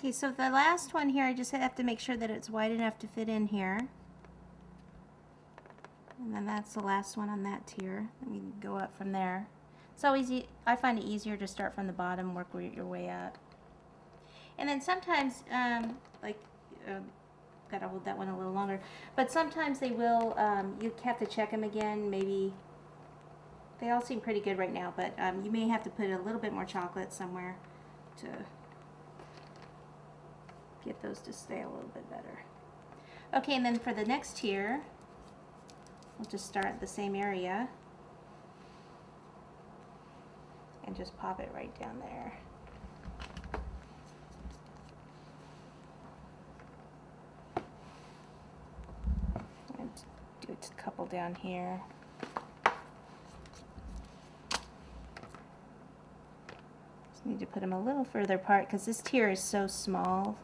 Okay, so the last one here, I just have to make sure that it's wide enough to fit in here. And then that's the last one on that tier. Let me go up from there. It's always, I find it easier to start from the bottom, work your way up. And then sometimes, gotta hold that one a little longer, but sometimes they will, you have to check them again, maybe. They all seem pretty good right now, but you may have to put a little bit more chocolate somewhere to get those to stay a little bit better. Okay, and then for the next tier, we'll just start at the same area and just pop it right down there. And do a couple down here. Just need to put them a little further apart because this tier is so small.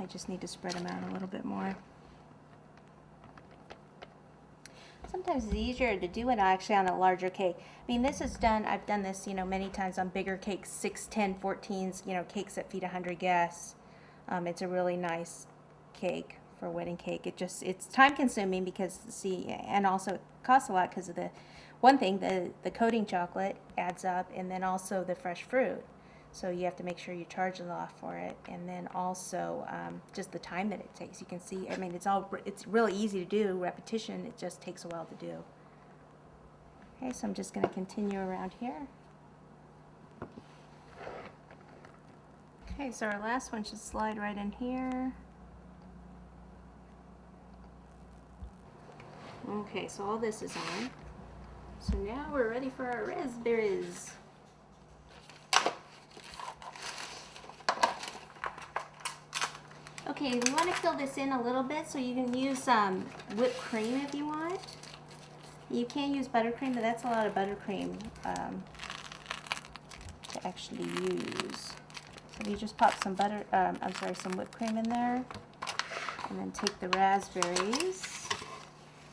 I just need to spread them out a little bit more. Sometimes it's easier to do it actually on a larger cake. I mean, this is done, I've done this, many times on bigger cakes, 6, 10, 14s, cakes that feed 100 guests. It's a really nice cake for a wedding cake. It's time consuming because, and also it costs a lot because of the coating chocolate adds up, and then also the fresh fruit. So you have to make sure you charge a lot for it, and then also just the time that it takes. You can see, I mean, it's really easy to do, repetition, it just takes a while to do. Okay, so I'm just going to continue around here. Okay, so our last one should slide right in here. Okay, so all this is on. So now we're ready for our raspberries. Okay, we want to fill this in a little bit, so you can use whipped cream if you want. You can use buttercream, but that's a lot of buttercream to actually use. So you just pop some some whipped cream in there, and then take the raspberries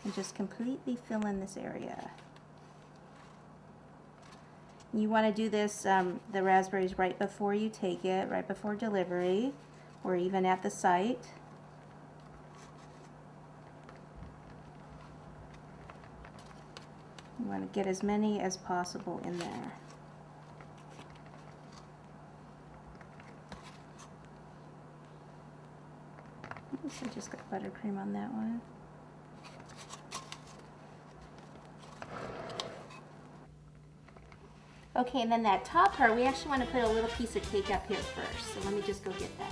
and just completely fill in this area. You want to do this, the raspberries right before you take it, right before delivery, or even at the site. You want to get as many as possible in there. Oops, I just got buttercream on that one. Okay, and then that top part, we actually want to put a little piece of cake up here first. So let me just go get that.